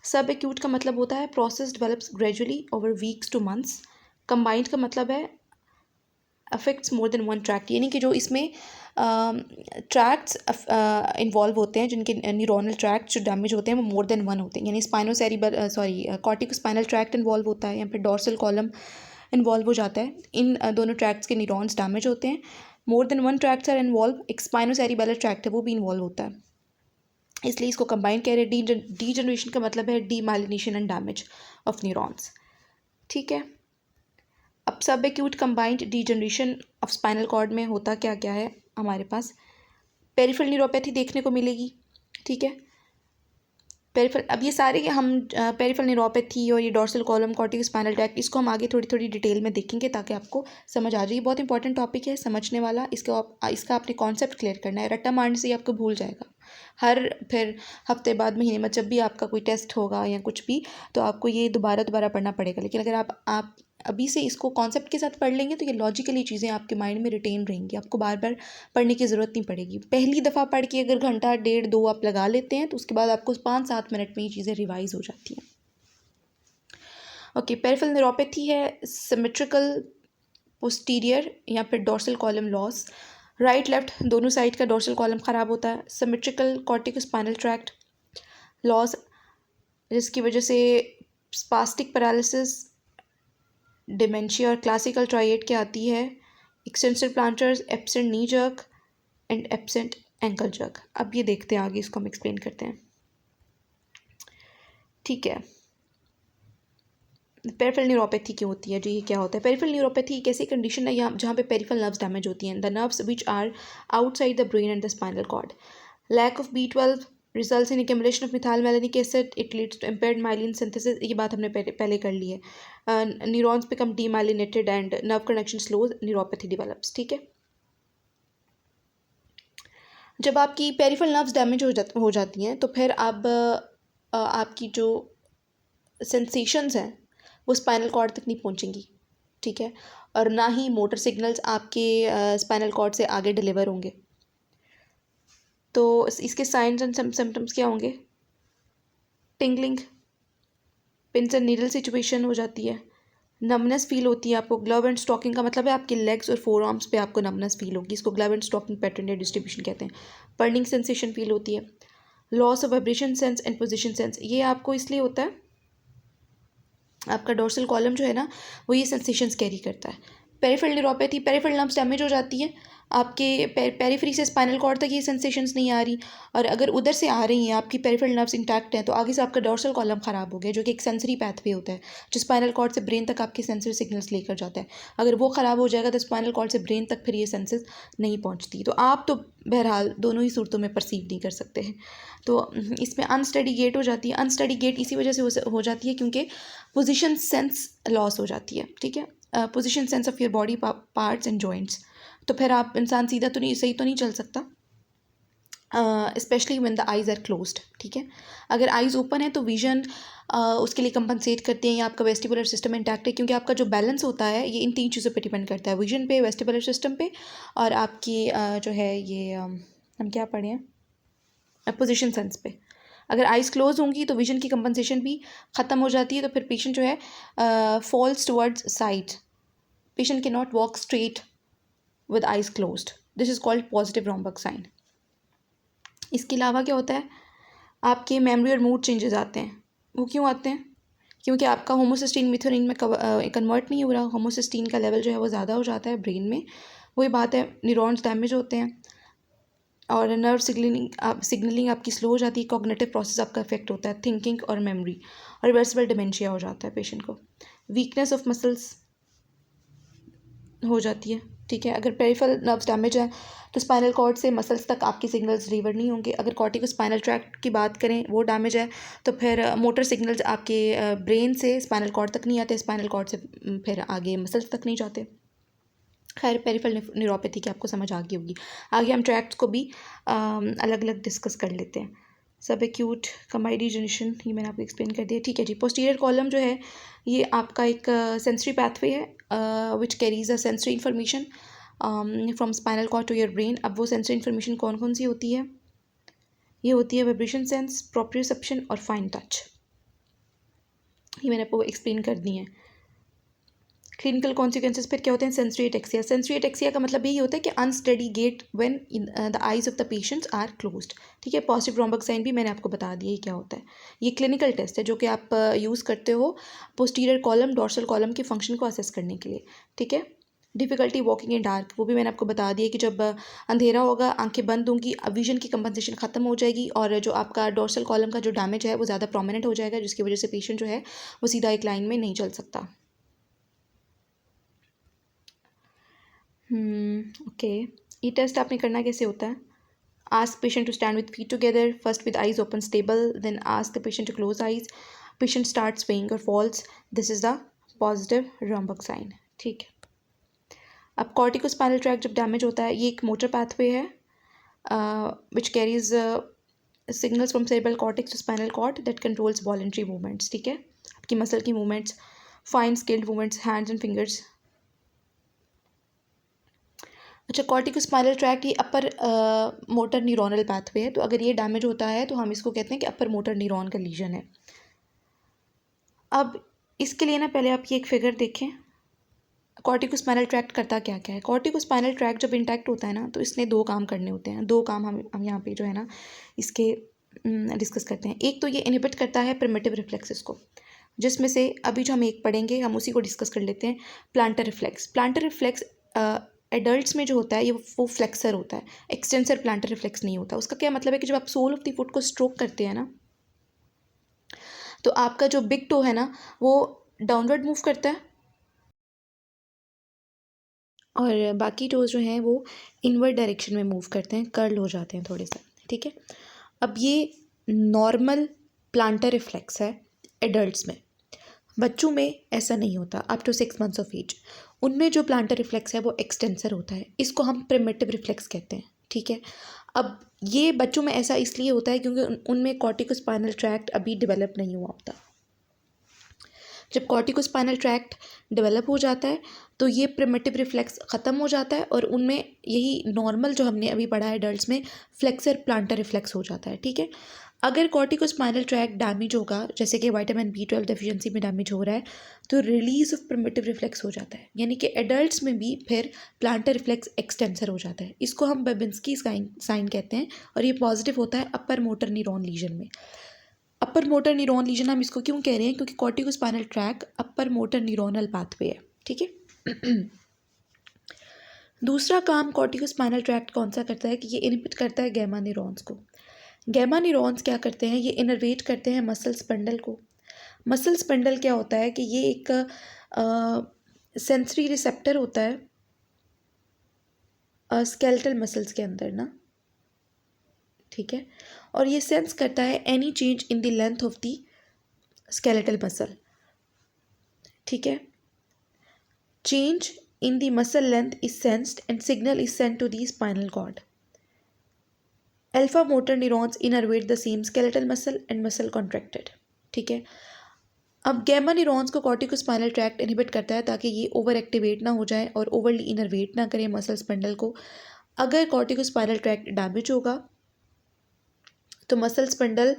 सब एक्यूट का मतलब होता है process develops gradually over weeks two months. Combined का मतलब है अफेक्ट्स मोर देन वन ट्रैक्ट, यानी कि जो इसमें ट्रैक्ट्स इन्वॉल्व होते हैं, जिनके न्यूरोनल ट्रैक्ट जो डैमेज होते हैं वो मोर देन वन होते हैं, यानी स्पाइनोसेरिबल कॉर्टिकोस्पाइनल ट्रैक्ट इन्वॉल्व होता है या फिर डोर्सल कॉलम इन्वॉल्व हो जाता है। इन दोनों ट्रैक्ट्स के न्यूरॉन्स डैमेज होते हैं। More than one tracts are involve, एक स्पाइनोसेरिबल ट्रैक्ट है वो भी इन्वॉल्व होता है, इसलिए इसको कंबाइन कह रहे हैं। डीजनरेशन का मतलब है demyelination and damage of neurons. ठीक है, अब subacute combined degeneration of spinal cord में होता क्या क्या है हमारे पास। पेरिफेरल न्यूरोपैथी देखने को मिलेगी। ठीक है, पेरिफेरल, अब ये सारे हम पेरिफेरल न्यूरोपैथी और ये dorsal column cortico spinal tract, इसको हम आगे थोड़ी थोड़ी डिटेल में देखेंगे ताकि आपको समझ आ जाए। बहुत इंपॉर्टेंट टॉपिक है, समझने वाला। इसका आपने कॉन्सेप्ट क्लियर करना है, रट्टा मारने से ही आपको भूल जाएगा। फिर हफ्ते बाद, महीने में जब भी आपका कोई टेस्ट होगा या कुछ भी, तो आपको ये दोबारा पढ़ना पड़ेगा। लेकिन अगर आप अभी से इसको कॉन्सेप्ट के साथ पढ़ लेंगे तो ये लॉजिकली चीज़ें आपके माइंड में रिटेन रहेंगी, आपको बार बार पढ़ने की ज़रूरत नहीं पड़ेगी। पहली दफ़ा पढ़ के अगर घंटा डेढ़ दो आप लगा लेते हैं तो उसके बाद आपको 5-7 मिनट में ये चीज़ें रिवाइज हो जाती हैं। ओके, पेरिफेरल न्यूरोपैथी है सिमेट्रिकल पोस्टीरियर या फिर dorsal column loss, right left दोनों साइड का डोर्सल कॉलम ख़राब होता है। Symmetrical cortico spinal tract loss, जिसकी वजह से स्पास्टिक पैरालिसिस, डिमेंशिया और क्लासिकल ट्राइएड क्या आती है, extensive planters, absent knee jerk and absent ankle jerk. अब ये देखते हैं आगे, इसको हम एक्सप्लेन करते हैं। ठीक है, पेरिफेरल न्यूरोपैथी क्यों होती है जी, ये क्या होता है? पेरिफेरल न्यूरोपैथी एक ऐसी कंडीशन है जहाँ पे पेरिफेरल नर्व्स डैमेज होती हैं, the nerves which are outside the brain and the spinal cord. Lack of B12 results in accumulation of methyl malonic acid, it leads to impaired myelin synthesis, ये बात हमने पहले कर ली है। Neurons become demyelinated and nerve connection slows, neuropathy develops। ठीक है, जब आपकी पेरिफेरल नर्व्स डैमेज हो जाती हैं तो फिर अब आपकी जो सेंसेशंस हैं वो स्पाइनल कॉर्ड तक नहीं पहुंचेंगी। ठीक है, और ना ही मोटर सिग्नल्स आपके स्पाइनल कॉर्ड से आगे डिलीवर होंगे। तो इसके साइंस एंड सिम्टम्स क्या होंगे? Tingling, pins and needle situation हो जाती है, नमनेस फील होती है आपको। ग्लव एंड स्टॉकिंग का मतलब है आपके लेग्स और फोर आर्म्स पे आपको नमनेस फील होगी, इसको ग्लव एंड स्टॉकिंग पैटर्न या डिस्ट्रीब्यूशन कहते हैं। बर्निंग सेंसेशन फील होती है। Loss of vibration sense and position sense, ये आपको इसलिए होता है, आपका डोर्सल कॉलम जो है ना वो ये सेंसेशंस कैरी करता है। Peripheral neuropathy, peripheral nerves damage हो जाती है आपके पेरिफेरी से स्पाइनल कॉर्ड तक ये सेंसेशंस नहीं आ रही, और अगर उधर से आ रही हैं आपकी पेरिफेरल नर्व्स इंटैक्ट हैं तो आगे से आपका डोर्सल कॉलम ख़राब हो गया, जो कि एक सेंसरी पैथवे होता है जो स्पाइनल कॉर्ड से ब्रेन तक आपके सेंसरी सिग्नल्स लेकर जाता है। अगर वो ख़राब हो जाएगा तो स्पाइनल कॉर्ड से ब्रेन तक फिर ये सेंसेस नहीं पहुँचती, तो आप तो बहरहाल दोनों ही सूरतों में परसीव नहीं कर सकते हैं। तो इसमें अनस्टडी गेट हो जाती है। अनस्टडी गेट इसी वजह से हो जाती है क्योंकि पोजीशन सेंस लॉस हो जाती है, ठीक है, position sense of your body parts and joints. तो फिर आप इंसान सीधा तो नहीं, सही तो नहीं चल सकता, specially when the eyes are closed, ठीक है। अगर आइज़ ओपन है तो विजन उसके लिए कंपनसेट करते हैं, या आपका वेस्टिबुलर सिस्टम इंटैक्ट है, क्योंकि आपका जो बैलेंस होता है ये इन 3 चीज़ों पे डिपेंड करता है, विजन पे, वेस्टिबुलर सिस्टम पे, और आपकी जो है ये हम क्या पढ़े हैं, पोजीशन सेंस पे। अगर आइज़ क्लोज होंगी तो विजन की कंपनसेशन भी ख़त्म हो जाती है, तो फिर पेशेंट जो है falls towards side, patient can not walk straight with eyes closed. This is called positive rhombic sign. इसके अलावा क्या होता है, आपके मेमोरी और मूड चेंजेस आते हैं। वो क्यों आते हैं? क्योंकि आपका होमोसिस्टीन मिथोनिन में कन्वर्ट नहीं हो रहा, होमोसिस्टीन का लेवल जो है वो ज़्यादा हो जाता है ब्रेन में। वही बात है, न्यूरॉन्स डैमेज होते हैं और नर्व सिग्नलिंग आपकी स्लो हो जाती है, कॉग्निटिव प्रोसेस आपका इफेक्ट होता है, थिंकिंग और मेमोरी, और रिवर्सिबल डिमेंशिया हो जाता है पेशेंट को। वीकनेस ऑफ मसल्स हो जाती है, ठीक है। अगर पेरिफेरल नर्व्स डैमेज है तो स्पाइनल कॉर्ड से मसल्स तक आपके सिग्नल्स डिलीवर नहीं होंगे। अगर कॉर्टिको स्पाइनल ट्रैक्ट की बात करें, वो डैमेज है तो फिर मोटर सिग्नल्स आपके ब्रेन से स्पाइनल कॉर्ड तक नहीं आते, स्पाइनल कॉर्ड से फिर आगे मसल्स तक नहीं जाते। खैर, पेरिफेरल न्यूरोपैथी की आपको समझ आ गई होगी। आगे हम ट्रैक्ट्स को भी अलग अलग डिस्कस कर लेते हैं। सब एक्यूट कम्बाइंड रीजनरेशन, ये मैंने आपको एक्सप्लेन कर दिया, ठीक है जी। पोस्टीरियर कॉलम जो है ये आपका एक सेंसरी पैथवे है which carries a sensory information from spinal cord to your brain. अब वो सेंसरी इन्फॉर्मेशन कौन कौन सी होती है? ये होती है वाइब्रेशन सेंस, प्रोप्रियोसेप्शन और फाइन टच। ये मैंने आपको एक्सप्लेन कर दी है। क्लिनिकल कॉन्सिक्वेंसेस फिर क्या होते हैं? Sensory ataxia. सेंसरी एटेक्सिया का मतलब यही होता है कि unsteady gait when the eyes of the patients are closed, ठीक है। पॉजिटिव रॉम्बिक साइन भी मैंने आपको बता दिया ये क्या होता है। ये क्लिनिकल टेस्ट है जो कि आप यूज़ करते हो पोस्टीरियर कॉलम, डोर्सल कॉलम के फंक्शन को असेस करने के लिए, ठीक है। डिफ़िकल्टी वॉकिंग इन डार्क, वो भी मैंने आपको बता दिया कि जब अंधेरा होगा, आंखें बंद होंगी, विजन की कंपनसेशन ख़त्म हो जाएगी, और जो आपका डोर्सल कॉलम का जो डैमेज है वो ज़्यादा प्रोमिनेंट हो जाएगा, जिसकी वजह से पेशेंट जो है वो सीधा एक लाइन में नहीं चल सकता। ओके, ये टेस्ट आपने करना कैसे होता है? Ask patient to stand with feet together, first with eyes open stable, then ask the patient to close eyes, patient start swaying और falls, this is the positive Romberg sign, ठीक है। अब कॉर्टिकोस्पाइनल ट्रैक्ट जब damage होता है, ये एक motor pathway है which carries signals from cerebral cortex to spinal cord that controls voluntary movements, ठीक है। आपकी मसल की movements, fine skilled movements, hands and fingers. अच्छा, कॉर्टिकोस्पाइनल ट्रैक्ट ये अपर मोटर न्यूरोनल पाथवे है, तो अगर ये डैमेज होता है तो हम इसको कहते हैं कि अपर मोटर न्यूरॉन का लीजन है। अब इसके लिए ना पहले आप ये एक फिगर देखें, कॉर्टिकोस्पाइनल ट्रैक्ट करता क्या क्या है। कॉर्टिकोस्पाइनल ट्रैक्ट जब इंटैक्ट होता है ना तो इसने 2 काम करने होते हैं। 2 काम हम यहाँ पे जो है ना इसके डिस्कस करते हैं। एक तो ये इनहिबिट करता है प्रिमिटिव रिफ्लेक्सेस को, जिसमें से अभी जो हम एक पढ़ेंगे हम उसी को डिस्कस कर लेते हैं। Plantar reflex, plantar reflex adults में जो होता है ये वो फ्लेक्सर होता है, एक्सटेंसर प्लांटर रिफ्लेक्स नहीं होता। उसका क्या मतलब है कि जब आप सोल ऑफ द फुट को स्ट्रोक करते हैं ना तो आपका जो बिग टो है ना वो डाउनवर्ड मूव करता है और बाकी टोज जो हैं वो इनवर्ड डायरेक्शन में मूव करते हैं, कर्ल हो जाते हैं थोड़े से, ठीक है। अब ये नॉर्मल प्लांटर रिफ्लेक्स है एडल्ट्स में, बच्चों में ऐसा नहीं होता up to 6 months of age. उनमें जो प्लांटर रिफ्लेक्स है वो एक्सटेंसर होता है, इसको हम प्रिमिटिव रिफ्लेक्स कहते हैं, ठीक है। अब ये बच्चों में ऐसा इसलिए होता है क्योंकि उनमें कॉर्टिकोस्पाइनल ट्रैक्ट अभी डेवलप नहीं हुआ होता। जब कॉर्टिकोस्पाइनल ट्रैक्ट डेवलप हो जाता है तो ये प्रिमिटिव रिफ्लेक्स ख़त्म हो जाता है और उनमें यही नॉर्मल जो हमने अभी पढ़ा है एडल्ट्स में फ्लेक्सर प्लांटर रिफ्लेक्स हो जाता है, ठीक है। अगर कॉर्टिकोस्पाइनल ट्रैक्ट डैमेज होगा, जैसे कि विटामिन B12 डेफिशिएंसी में डैमेज हो रहा है, तो रिलीज ऑफ प्रिमिटिव रिफ्लेक्स हो जाता है, यानी कि एडल्ट्स में भी फिर प्लांटर रिफ्लेक्स एक्सटेंसर हो जाता है। इसको हम बेबिंस्की साइन कहते हैं, और ये पॉजिटिव होता है अपर मोटर न्यूरॉन लीजन में। अपर मोटर न्यूरॉन लीजन हम इसको क्यों कह रहे हैं, क्योंकि corticospinal tract upper motor neuronal pathway है, ठीक है। दूसरा काम कॉर्टिकोस्पाइनल ट्रैक्ट कौन सा करता है कि ये इनहिबिट करता है गैमा न्यूरॉन्स को। गैमा न्यूरॉन्स क्या करते हैं, ये इनर्वेट करते हैं मसल स्पंडल को। मसल स्पंडल क्या होता है कि ये एक सेंसरी रिसेप्टर होता है स्केलेटल मसल्स के अंदर ना, ठीक है, और ये सेंस करता है any change in the length of the skeletal muscle, ठीक है। Change in the muscle length is sensed and signal is sent to the spinal cord. Alpha motor neurons innervate the same skeletal muscle and muscle contracted, ठीक है। अब gamma neurons को corticospinal tract inhibit करता है ताकि ये over activate ना हो जाए और ओवरली इनर्वेट ना करे मसल स्पंडल को। अगर कॉर्टिकोस्पाइनल ट्रैक्ट डैमेज होगा तो मसल स्पंडल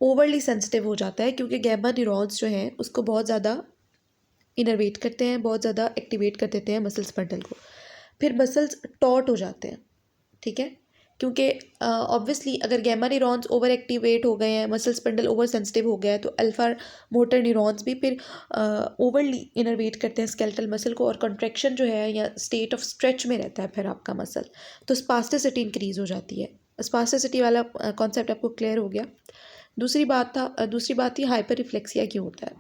ओवरली सेंसिटिव हो जाता है, क्योंकि गैमा न्यूरॉन्स जो हैं उसको बहुत ज़्यादा इनर्वेट करते हैं, बहुत ज़्यादा एक्टिवेट कर देते हैं मसल स्पंडल को। फिर मसल्स टॉट हो जाते हैं, ठीक है, क्योंकि ऑब्वियसली अगर गैमा न्यूरॉन्स ओवर एक्टिवेट हो गए हैं, मसल स्पंडल ओवर सेंसिटिव हो गया है, तो अल्फा मोटर न्यूरॉन्स भी फिर ओवरली इनर्वेट करते हैं स्केलेटल मसल को, और कॉन्ट्रैक्शन जो है या स्टेट ऑफ स्ट्रेच में रहता है फिर आपका मसल, तो स्पास्टिसिटी इंक्रीज हो जाती है। स्पास्टिसिटी वाला कॉन्सेप्ट आपको क्लियर हो गया। दूसरी बात थी हाइपर रिफ्लेक्सिया क्यों होता है।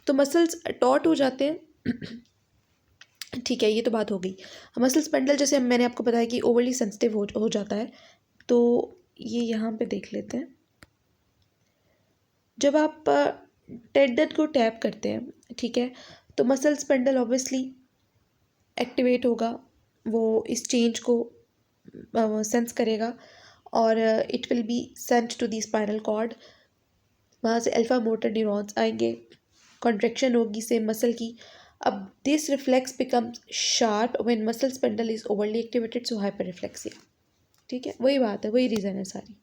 तो मसल्स टॉट हो जाते हैं, ठीक है, ये तो बात हो गई। मसल स्पंडल जैसे मैंने आपको बताया कि ओवरली सेंसिटिव हो जाता है, तो ये यहाँ पे देख लेते हैं। जब आप टेंडन को टैप करते हैं, ठीक है, तो मसल स्पंडल ऑब्वियसली एक्टिवेट होगा, वो इस चेंज को सेंस करेगा और it will be sent to the spinal cord. वहाँ से अल्फा मोटर न्यूरॉन्स आएंगे, कॉन्ट्रैक्शन होगी सेम मसल की। अब this reflex becomes sharp when muscle spindle is overly activated, so hyperreflexia, ठीक है, वही बात है, वही रीज़न है सारी।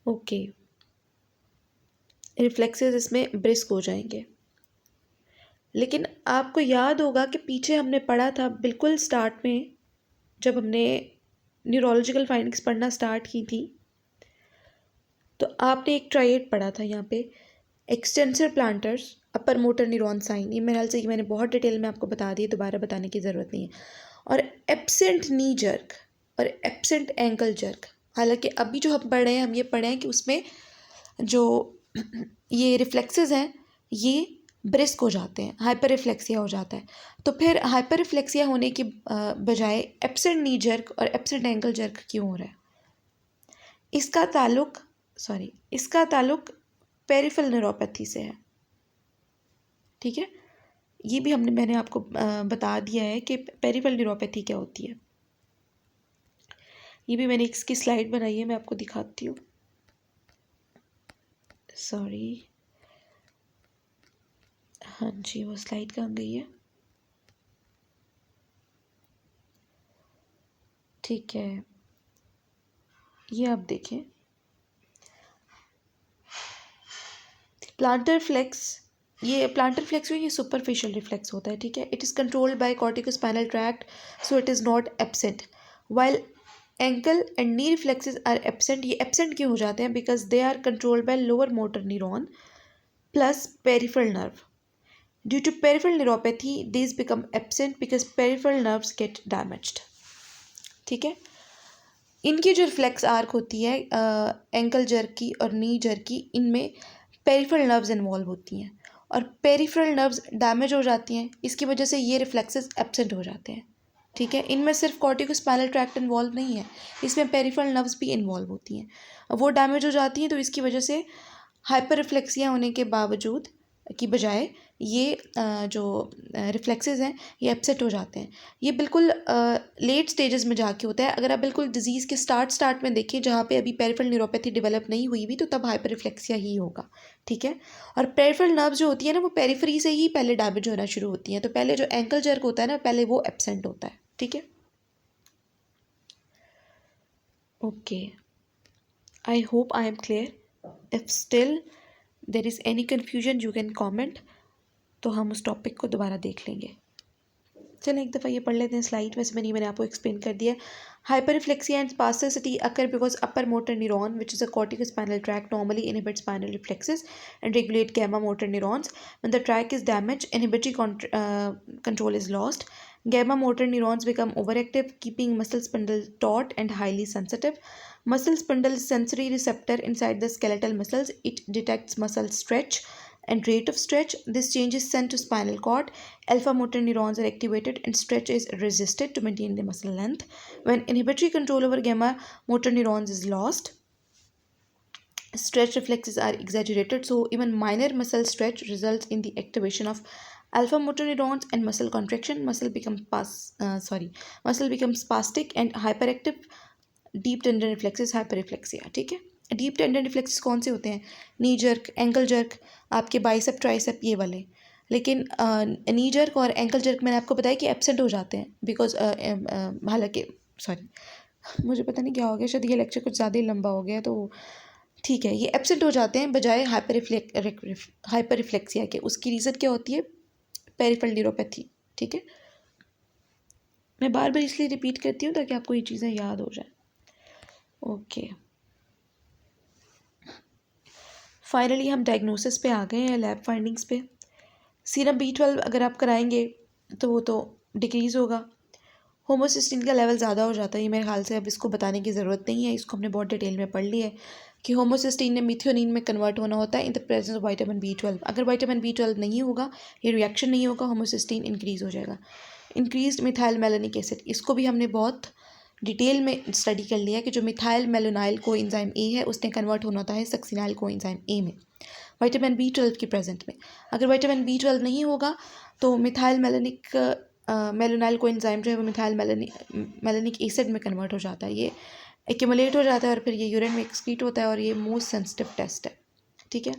ओके, रिफ्लेक्सेस इसमें ब्रिस्क हो जाएंगे। लेकिन आपको याद होगा कि पीछे हमने पढ़ा था बिल्कुल स्टार्ट में, जब हमने न्यूरोलॉजिकल फाइंडिंग्स पढ़ना स्टार्ट की थी, तो आपने एक ट्राइएड पढ़ा था यहाँ पे, extensor plantars, upper motor neuron sign. ये मेरे ख्याल से मैंने बहुत डिटेल में आपको बता दी, दोबारा बताने की ज़रूरत नहीं है। और एब्सेंट नी जर्क और एब्सेंट एंकल जर्क। हालांकि अभी जो हम पढ़ रहे हैं, हम ये पढ़े हैं कि उसमें जो ये रिफ्लेक्सेस हैं ये ब्रिस्क हो जाते हैं, हाइपर रिफ्लेक्सिया हो जाता है। तो फिर हाइपर रिफ्लेक्सिया होने की बजाय एब्सेंट नी जर्क और एब्सेंट एंकल जर्क क्यों हो रहा है? इसका ताल्लुक पेरिफेरल न्यूरोपैथी से है, ठीक है। ये भी मैंने आपको बता दिया है कि पेरिफेरल न्यूरोपैथी क्या होती है। ये भी मैंने इसकी स्लाइड बनाई है, मैं आपको दिखाती हूँ। सॉरी, हाँ जी, वो स्लाइड कहाँ गई है? ठीक है, ये आप देखें, प्लांटर फ्लेक्स ये सुपरफिशियल रिफ्लेक्स होता है, ठीक है। It is controlled by corticospinal tract, so it is not absent. While ankle and knee reflexes are absent. ये एब्सेंट क्यों हो जाते हैं? Because they are controlled by lower motor neuron plus peripheral nerve. Due to peripheral neuropathy these become absent because peripheral nerves get damaged, ठीक है। इनकी जो reflex arc होती है एंकल जर्क की और नी जर्क की, इनमें पेरिफेरल नर्व्स इन्वॉल्व होती हैं और पेरिफेरल नर्व्स डैमेज हो जाती हैं, इसकी वजह से ये रिफ्लेक्सेस एब्सेंट हो जाते हैं, ठीक है। इनमें सिर्फ कॉर्टिकोस्पाइनल ट्रैक्ट इन्वॉल्व नहीं है, इसमें पेरिफेरल नर्व्स भी इन्वॉल्व होती हैं, वो डैमेज हो जाती हैं, तो इसकी वजह से हाइपर रिफ्लेक्सिया होने के बावजूद की बजाय ये जो रिफ्लेक्सेस हैं ये एब्सेंट हो जाते हैं। ये बिल्कुल लेट स्टेजेस में जाके होता है। अगर आप बिल्कुल डिजीज़ के स्टार्ट में देखें, जहाँ पे अभी पेरिफेरल न्यूरोपैथी डेवलप नहीं हुई भी, तो तब हाइपर रिफ्लेक्सिया ही होगा, ठीक है। और पेरिफेरल नर्व जो होती है ना, वो पेरिफेरी से ही पहले डैमेज होना शुरू होती हैं, तो पहले जो एंकल जर्क होता है ना, पहले वो एब्सेंट होता है, ठीक है। Okay, I hope I am clear. If still there is any confusion you can comment, तो हम उस टॉपिक को दोबारा देख लेंगे. चलें एक दफ़ा ये पढ़ लेते हैं स्लाइड. वैसे मैंने आपको एक्सप्लेन कर दिया. Hyperreflexia and spasticity occur because upper motor neuron which is a corticospinal tract normally inhibit spinal reflexes and regulate gamma motor neurons. When the tract is damaged, inhibitory control is lost. Gamma motor neurons become overactive, keeping muscle spindle taut and highly sensitive. Muscle spindle is sensory receptor inside the skeletal muscles. It detects muscle stretch and rate of stretch. This change is sent to spinal cord. Alpha motor neurons are activated and stretch is resisted to maintain the muscle length. When inhibitory control over gamma motor neurons is lost, stretch reflexes are exaggerated. So even minor muscle stretch results in the activation of alpha motor neurons and muscle contraction. Muscle becomes spastic and hyperactive. Deep tendon reflexes hyperreflexia. ठीक है, deep tendon reflexes कौन से होते हैं? नी jerk, ankle jerk, आपके bicep tricep ये वाले. लेकिन नी जर्क और एंकल जर्क मैंने आपको बताया कि एब्सेंट हो जाते हैं बिकॉज हालांकि मुझे पता नहीं क्या हो गया, शायद ये लेक्चर कुछ ज़्यादा ही लंबा हो गया, तो ठीक है, ये एब्सेंट हो जाते हैं बजाय हाइपररिफ्लेक्सिया के. उसकी रीज़न क्या होती है? Peripheral neuropathy. ठीक है, मैं बार बार इसलिए रिपीट करती हूँ ताकि आपको ये चीज़ें याद हो जाए. ओके, फाइनली हम डायग्नोसिस पे आ गए हैं, लैब फाइंडिंग्स पे. सीरम B12 अगर आप कराएंगे तो वो तो डिक्रीज़ होगा. होमोसिस्टीन का लेवल ज़्यादा हो जाता है. ये मेरे ख्याल से अब इसको बताने की ज़रूरत नहीं है, इसको हमने बहुत डिटेल में पढ़ लिया है कि होमोसिस्टीन ने मिथियोनिन में कन्वर्ट होना होता है in the presence of vitamin B12. अगर विटामिन B12 नहीं होगा, ये रिएक्शन नहीं होगा, होमोसिस्टीन इंक्रीज़ हो जाएगा. इंक्रीज्ड मिथाइल मेलानिक एसिड, इसको भी हमने बहुत डिटेल में स्टडी कर लिया कि जो मिथाइल मेलोनाइल कोएंजाइम ए है उसने कन्वर्ट होना होता है सक्सिनाइल कोएंजाइम ए में विटामिन B12 के प्रेजेंट में. अगर विटामिन B12 नहीं होगा तो मिथाइल मेलोनाइल कोएंजाइम जो है वो मिथाइल मेलानिक एसिड में कन्वर्ट हो जाता है. ये एक्यूमुलेट हो जाता है और फिर ये यूरिन में एक्सक्रीट होता है और ये मोस्ट सेंसिटिव टेस्ट है. ठीक है,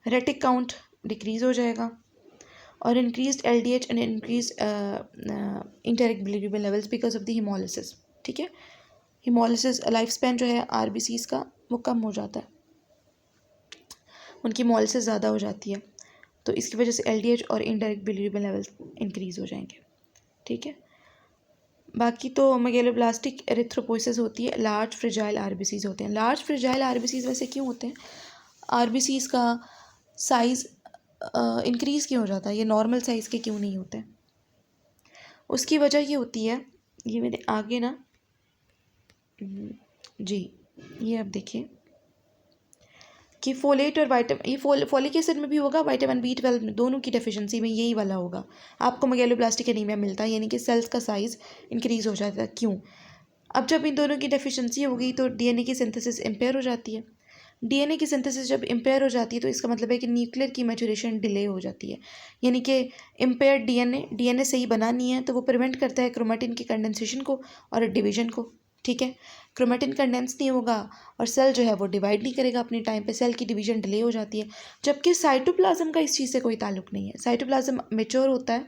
रेटिक काउंट डिक्रीज़ हो जाएगा और increased LDH and increased indirect bilirubin levels because of the haemolysis. ठीक है, हिमोलिसिस लाइफ स्पैन जो है RBCs का वो कम हो जाता है, उनकी हिमोलिसिस ज़्यादा हो जाती है, तो इसकी वजह से LDH और इंडायरेक्ट बिलीरुबिन लेवल्स इंक्रीज़ हो जाएंगे. ठीक है, बाकी तो मेगैलोब्लास्टिक एरिथ्रोपोइसिस होती है. लार्ज फ्रेजाइल RBCs होते हैं. लार्ज फ्रेजाइल RBCs वैसे क्यों होते हैं? RBCs का साइज़ इंक्रीज़ क्यों हो जाता है? ये नॉर्मल साइज़ के क्यों नहीं होते? उसकी वजह ये होती है, ये मैंने आगे ना जी ये अब देखिए कि फोलेट और ये फोलिक एसिड में भी होगा, विटामिन B12 में, दोनों की डेफिशिएंसी में यही वाला होगा. आपको मेगैलोब्लास्टिक एनीमिया मिलता है, यानी कि सेल्स का साइज़ इंक्रीज़ हो जाता है. क्यों? अब जब इन दोनों की डेफिशिएंसी होगी तो DNA की सिंथेसिस इम्पेयर हो जाती है. DNA की सिंथेसिस जब इम्पेयर हो जाती है तो इसका मतलब है कि न्यूक्लियर की मैच्योरेशन डिले हो जाती है, यानी कि इम्पेयर DNA सही बना नहीं है तो वो प्रिवेंट करता है क्रोमेटिन की कंडेंसेशन को और डिवीजन को. ठीक है, क्रोमेटिन कंडेंस नहीं होगा और सेल जो है वो डिवाइड नहीं करेगा अपने टाइम पे, सेल की डिवीजन डिले हो जाती है. जबकि साइटोप्लाज्म का इस चीज़ से कोई ताल्लुक नहीं है. साइटोप्लाज्म मेच्योर होता है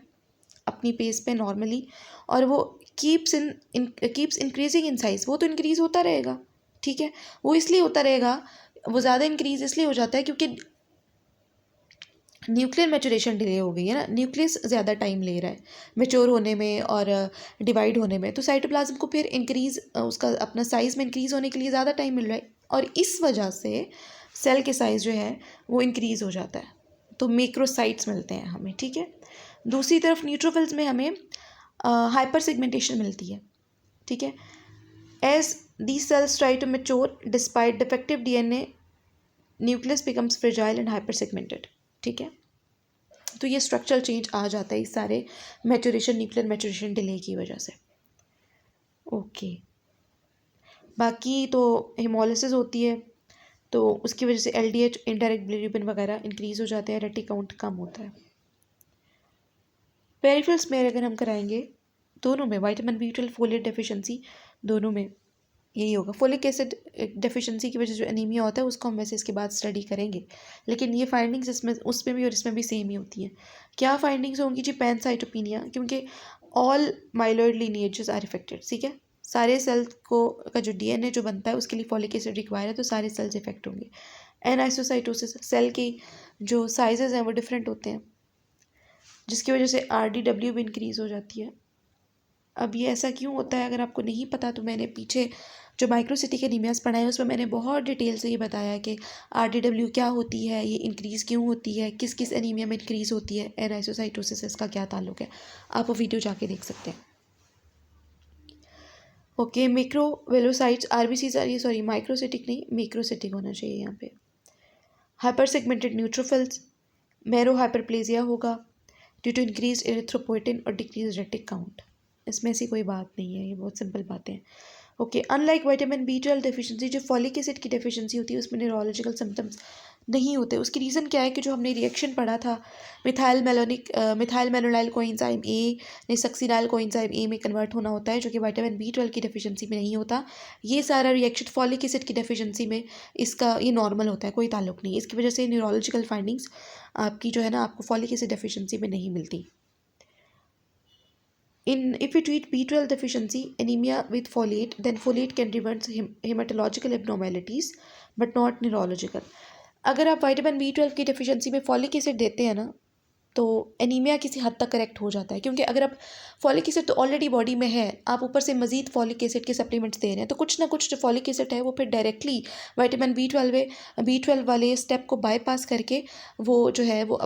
अपनी पेस पे नॉर्मली और वो कीप्स इंक्रीजिंग इन साइज़, वो तो इंक्रीज़ होता रहेगा. ठीक है, वो इसलिए होता रहेगा, वो ज़्यादा इंक्रीज़ इसलिए हो जाता है क्योंकि न्यूक्लियर मैच्योरेशन डिले हो गई है ना, न्यूक्लियस ज़्यादा टाइम ले रहा है मैच्योर होने में और डिवाइड होने में, तो साइटोप्लाज्म को फिर इंक्रीज़ उसका अपना साइज़ में इंक्रीज़ होने के लिए ज़्यादा टाइम मिल रहा है और इस वजह से सेल के साइज़ जो है वो इंक्रीज़ हो जाता है, तो मैक्रोसाइट्स मिलते हैं हमें. ठीक है, दूसरी तरफ न्यूट्रोफिल्स में हमें हाइपर सेगमेंटेशन मिलती है. ठीक है, as these cells try to mature despite defective DNA, nucleus becomes fragile and hypersegmented. ठीक है, तो ये स्ट्रक्चरल चेंज आ जाता है इस सारे मैच्योरेशन, न्यूक्लियर मैच्योरेशन डिले की वजह से. ओके, बाकी तो हिमोलिसिस होती है तो उसकी वजह से LDH इंडायरेक्ट बिलीरुबिन वगैरह इंक्रीज़ हो जाते हैं, रेटिक काउंट कम होता है. पेरिफेरल्स में अगर हम कराएंगे दोनों में विटामिन B12 फोलेट डेफिशिएंसी दोनों में यही होगा. फोलिक एसिड डेफिशिएंसी की वजह से जो एनीमिया होता है उसको हम वैसे इसके बाद स्टडी करेंगे, लेकिन ये फाइंडिंग्स इसमें उसमें भी और इसमें भी सेम ही होती हैं. क्या फाइंडिंग्स होंगी जी? पैनसाइटोपिनिया, क्योंकि ऑल माइलॉइड लीनिएजेस आर इफेक्टेड. ठीक है, सारे सेल्स को का जो DNA जो बनता है उसके लिए फॉलिक एसिड रिक्वायर है, तो सारे सेल्स इफेक्ट होंगे। एनाइसोसाइटोसिस, सेल की जो साइजेस हैं वो डिफरेंट होते हैं, जिसकी वजह से RDW भी इंक्रीज़ हो जाती है। अब ये ऐसा क्यों होता है, अगर आपको नहीं पता तो मैंने पीछे जो माइक्रोसिटिक एनीमियास पढ़ा है उसमें मैंने बहुत डिटेल से ये बताया कि RDW क्या होती है, ये इंक्रीज़ क्यों होती है, किस किस एनीमिया में इंक्रीज़ होती है, एनाइसोसाइटोसिस इसका क्या ताल्लुक है। आप वो वीडियो जाके देख सकते हैं। ओके, मैक्रोवेलोसाइट्स RBCs, ये सॉरी माइक्रोसिटिक नहीं, मैक्रोसिटिक होना चाहिए यहाँ पे। हाइपर सेगमेंटेड न्यूट्रोफिल्स, मेरो हाइपरप्लेजिया होगा ड्यू टू इंक्रीज एरिथ्रोपोइटिन और डिक्रीज रेटिक काउंट। इसमें ऐसी कोई बात नहीं है, ये बहुत सिंपल बातें हैं। Okay, unlike vitamin B12 deficiency, जो फॉलिक एसिड की डेफिशिएंसी होती है उसमें न्यूरोलॉजिकल सिम्टम्स नहीं होते। उसकी रीज़न क्या है कि जो हमने रिएक्शन पढ़ा था, मिथाइल मेनोलाइल कोएंजाइम ए ने सक्सिनाइल कोएंजाइम ए में कन्वर्ट होना होता है, जो कि विटामिन B12 की डेफिशिएंसी में नहीं होता। ये सारा रिएक्शन फॉलिक एसिड की डेफिशिएंसी में इसका ये नॉर्मल होता है, कोई ताल्लुक नहीं। इसकी वजह से न्यूरोलॉजिकल फाइंडिंग्स आपकी जो है ना, आपको फॉलिक एसिड डेफिशिएंसी में नहीं मिलती। If we treat B12 deficiency anemia with folate, then folate can reverse hematological abnormalities but not neurological. अगर आप विटामिन B12 की डेफिशिएंसी में फॉलिक एसिड देते हैं ना, तो एनीमिया किसी हद तक करेक्ट हो जाता है, क्योंकि अगर आप फॉलिक एसिड तो ऑलरेडी बॉडी में है, आप ऊपर से मजीद फॉलिक एसिड के सप्लीमेंट्स दे रहे हैं, तो कुछ ना कुछ जो फॉलिक एसिड है वो फिर डायरेक्टली विटामिन B12 वाले स्टेप को बाईपास करके वो जो है वो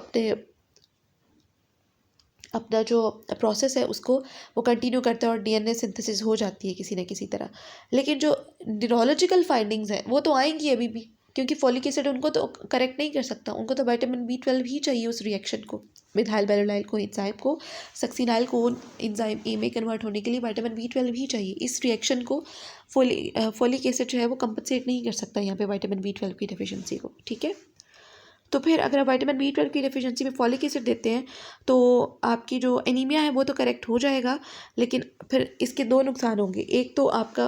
अपना जो प्रोसेस है उसको वो कंटिन्यू करता है और DNA सिंथेसिस हो जाती है किसी न किसी तरह। लेकिन जो न्यूरोलॉजिकल फाइंडिंग्स हैं वो तो आएंगी अभी भी, क्योंकि फॉलिक एसिड उनको तो करेक्ट नहीं कर सकता, उनको तो विटामिन B12 ही चाहिए उस रिएक्शन को, मिथाइल मेनोलाइल को एंजाइम को सक्सिनाइल को एंजाइम ए में कन्वर्ट होने के लिए विटामिन B12 ही चाहिए। इस रिएक्शन को फॉलिक एसिड जो है वो कंपनसेट नहीं कर सकता यहाँ पे विटामिन B12 की डेफिशिएंसी को, ठीक है। तो फिर अगर आप विटामिन B12 की डेफिशिएंसी में फॉलिक एसिड देते हैं तो आपकी जो एनीमिया है वो तो करेक्ट हो जाएगा, लेकिन फिर इसके दो नुकसान होंगे। एक तो आपका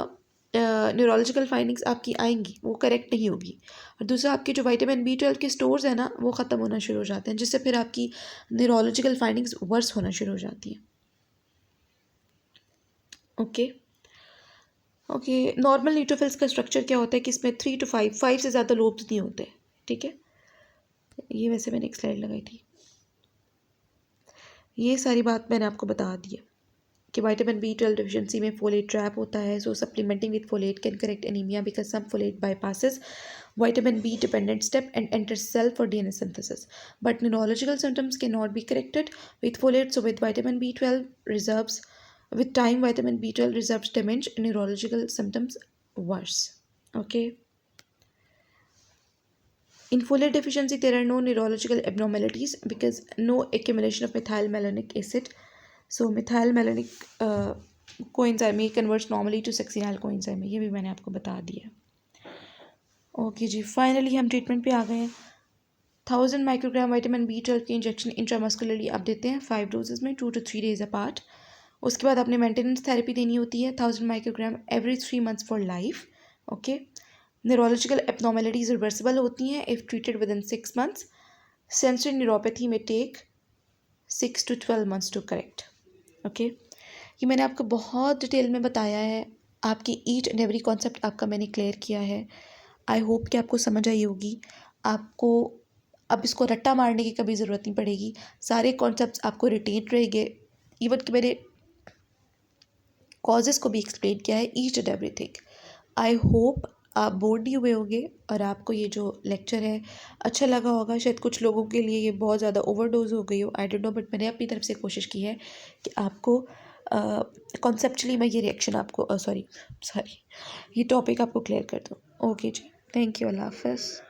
न्यूरोलॉजिकल फाइंडिंग्स आपकी आएंगी वो करेक्ट नहीं होगी, और दूसरा आपके जो विटामिन B12 के स्टोर्स हैं ना वो ख़त्म होना शुरू हो जाते हैं, जिससे फिर आपकी न्यूरोलॉजिकल फाइंडिंग्स वर्स होना शुरू हो जाती हैं। ओके, नॉर्मल न्यूट्रोफिल्स का स्ट्रक्चर क्या होता है कि इसमें 3 to 5 से ज़्यादा लोब्स नहीं होते, ठीक है। ये वैसे मैंने एक स्लाइड लगाई थी, ये सारी बात मैंने आपको बता दी है कि विटामिन B12 डेफिशिएंसी में फोलेट ट्रैप होता है। So supplementing with folate can correct anaemia because some folate bypasses vitamin B dependent step and enters cell for DNA synthesis. But neurological symptoms cannot be corrected with folate. So with vitamin B12 reserves, with time vitamin B12 reserves diminish, neurological symptoms worse. Okay. In folate deficiency, there are no neurological abnormalities because no accumulation of methylmalonic acid. So methylmalonic coenzyme converts normally to succinyl coenzyme. ये भी मैंने आपको बता दिया। Okay जी, finally हम treatment पे आ गए हैं। 1000 माइक्रोग्राम विटामिन B12 की इंजेक्शन इंट्रामस्कुलरली आप देते हैं 5 डोजेज में 2 to 3 days अपार्ट। उसके बाद आपने मेंटेनेंस थेरेपी देनी होती है 1000 microgram every 3 months for life. Okay, neurological abnormalities reversible होती हैं if treated within 6 months। Sensory neuropathy में take 6 to 12 months to correct. Okay, ये मैंने आपको बहुत डिटेल में बताया है, आपकी ईच एंड एवरी कॉन्सेप्ट आपका मैंने क्लियर किया है। आई होप कि आपको समझ आई होगी। आपको अब इसको रट्टा मारने की कभी ज़रूरत नहीं पड़ेगी, सारे कॉन्सेप्ट्स आपको रिटेन रहेंगे। इवन कि मैंने कॉजेज़ को भी एक्सप्लेन किया है, each and everything. I hope आप बोर नहीं हुए होंगे और आपको ये जो लेक्चर है अच्छा लगा होगा। शायद कुछ लोगों के लिए ये बहुत ज़्यादा ओवरडोज हो गई हो, आई डोंट नो, बट मैंने अपनी तरफ से कोशिश की है कि आपको कॉन्सेप्चुअली मैं ये रिएक्शन आपको सॉरी ये टॉपिक आपको क्लियर कर दूँ। ओके जी, थैंक यू, अल्लाह हाफ़िज़।